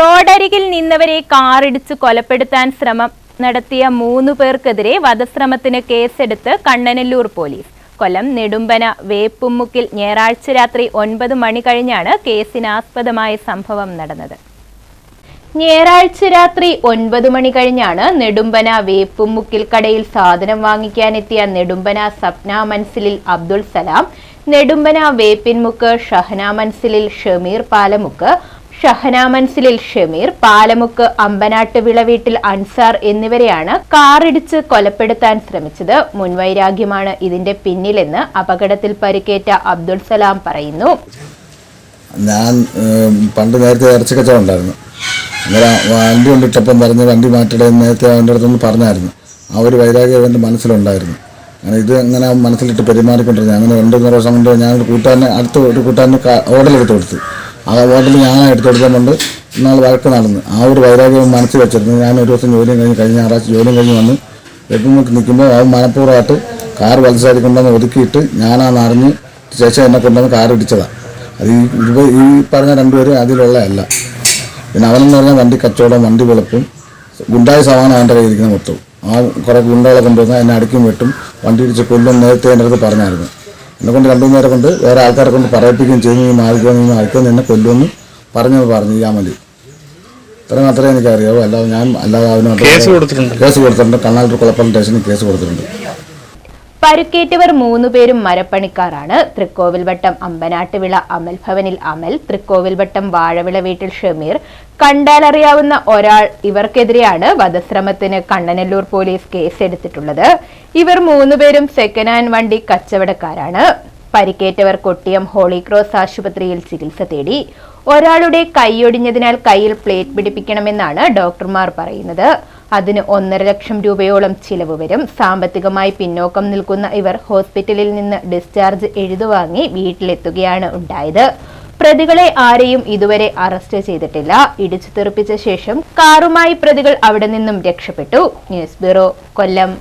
റോഡരികിൽ നിന്നവരെ കാറിടിച്ച് കൊലപ്പെടുത്താൻ ശ്രമം നടത്തിയ 3 പേർക്കെതിരെ വധശ്രമത്തിന് കേസെടുത്ത് കണ്ണനല്ലൂർ പോലീസ്. കൊല്ലം നെടുമ്പന വേപ്പുമുക്കിൽ ഞായറാഴ്ച രാത്രി 9 മണി കഴിഞ്ഞാണ് കേസിനാസ്പദമായ സംഭവം നടന്നത്. ഞായറാഴ്ച രാത്രി 9 മണി കഴിഞ്ഞാണ് നെടുമ്പന വേപ്പുമുക്കിൽ കടയിൽ സാധനം വാങ്ങിക്കാനെത്തിയ നെടുമ്പന സപ്ന മൻസിലിൽ അബ്ദുൾ സലാം, നെടുമ്പന വേപ്പിൻമുക്ക് ഷഹന മൻസിലിൽ ഷമീർ പാലമുക്ക്, ഷഹന മൻസിലിൽ ഷമീർ പാലമുക്ക് അമ്പനാട്ട് വിളവീട്ടിൽ അൻസാർ എന്നിവരെയാണ് കാറിടിച്ച് കൊലപ്പെടുത്താൻ ശ്രമിച്ചത്. മുൻവൈരാഗ്യമാണ് ഇതിന്റെ പിന്നിലെന്ന് അപകടത്തിൽ പരിക്കേറ്റ അബ്ദുൾ സലാം പറയുന്നു. ഞാൻ പണ്ട് നേരത്തെ ഇറച്ചി കച്ചവടം ഉണ്ടായിരുന്നു. അങ്ങനെ വണ്ടി കൊണ്ടിട്ടപ്പം പറഞ്ഞ് വണ്ടി മാറ്റിടെ നേരത്തെ അവൻ്റെ അടുത്തൊന്ന് പറഞ്ഞായിരുന്നു. ആ ഒരു വൈരാഗ്യം എൻ്റെ മനസ്സിലുണ്ടായിരുന്നു. അങ്ങനെ ഇത് അങ്ങനെ മനസ്സിലിട്ട് പെരുമാറിക്കൊണ്ടിരുന്നത്. അങ്ങനെ 2-3 ദിവസം കൊണ്ട് ഞാൻ അടുത്ത ഒരു കൂട്ടുകാരന് ഓർഡർ എടുത്ത് കൊടുത്തു. ആ ഓർഡറിൽ ഞാൻ എടുത്തു കൊടുക്കുന്നുണ്ട്. ഇന്നാൾ വഴക്ക് നടന്നു. ആ ഒരു വൈരാഗ്യം മനസ്സിൽ വെച്ചിരുന്നു. ഞാൻ ഒരു ദിവസം കഴിഞ്ഞ ഞായറാഴ്ച ജോലിയും കഴിഞ്ഞ് വന്ന് വെപ്പുമുക്ക് നിൽക്കുമ്പോൾ ആ മനഃപൂർവ്വമായിട്ട് കാർ വലസാരി കൊണ്ടുവന്ന് ഒതുക്കിയിട്ട് ഞാനാണെന്നറിഞ്ഞ് ശേഷം എന്നെ കൊണ്ടുവന്ന് കാർ ഇടിച്ചതാണ്. അത് ഈ പറഞ്ഞ 2 പേരും അതിലുള്ളതല്ല. പിന്നെ അവനെന്ന് പറഞ്ഞാൽ വണ്ടി കച്ചവടം, വണ്ടി വെളുപ്പും ഗുണ്ടായ സാധനം അവൻ്റെ കയ്യിരിക്കുന്ന മൊത്തം. ആ കുറേ ഗുണ്ടകളെ കൊണ്ടുവന്ന് എന്നെ അടിക്കും വെട്ടും വണ്ടി ഇടിച്ച് കൊല്ലും നേരത്തെ എൻ്റെ അടുത്ത് പറഞ്ഞായിരുന്നു. എന്നെ കൊണ്ട് 2 നേരം കൊണ്ട് വേറെ ആൾക്കാരെ കൊണ്ട് പറയിപ്പിക്കുകയും ചെയ്തു. നീ മാറിക്കോ നിന്നെ കൊല്ലുമെന്ന് പറഞ്ഞു ചെയ്യാൻ മതി. ഇത്ര മാത്രമേ എനിക്കറിയാവൂ. അല്ലാതെ അവന് കേസ് കൊടുത്തിട്ടുണ്ട്. കണ്ണാലൂർ കുളപ്പള്ളി സ്റ്റേഷനിൽ കേസ് കൊടുത്തിട്ടുണ്ട്. പരുക്കേറ്റവർ 3 പേരും മരപ്പണിക്കാരാണ്. തൃക്കോവിൽവട്ടം അമ്പനാട്ടുവിള അമൽ ഭവനിൽ അമൽ, തൃക്കോവിൽവട്ടം വാഴവിള വീട്ടിൽ ഷമീർ. കണ്ടാലറിയാവുന്ന ഒരാൾ ഇവർക്കെതിരെയാണ് വധശ്രമത്തിന് കണ്ണനല്ലൂർ പോലീസ് കേസെടുത്തിട്ടുള്ളത്. ഇവർ 3 പേരും സെക്കൻഡ് ഹാൻഡ് വണ്ടി കച്ചവടക്കാരാണ്. പരിക്കേറ്റവർ കൊട്ടിയം ഹോളി ക്രോസ് ആശുപത്രിയിൽ ചികിത്സ തേടി. ഒരാളുടെ കൈയൊടിഞ്ഞതിനാൽ കയ്യിൽ പ്ലേറ്റ് പിടിപ്പിക്കണമെന്നാണ് ഡോക്ടർമാർ പറയുന്നത്. അതിന് 1.5 ലക്ഷം രൂപയോളം ചിലവ് വരും. സാമ്പത്തികമായി പിന്നോക്കം നിൽക്കുന്ന ഇവർ ഹോസ്പിറ്റലിൽ നിന്ന് ഡിസ്ചാർജ് എഴുതുവാങ്ങി വീട്ടിലെത്തുകയാണ് ഉണ്ടായത്. പ്രതികളെ ആരെയും ഇതുവരെ അറസ്റ്റ് ചെയ്തിട്ടില്ല. ഇടിച്ചു തെറിപ്പിച്ച ശേഷം കാറുമായി പ്രതികൾ അവിടെ നിന്നും രക്ഷപ്പെട്ടു. ന്യൂസ് ബ്യൂറോ, കൊല്ലം.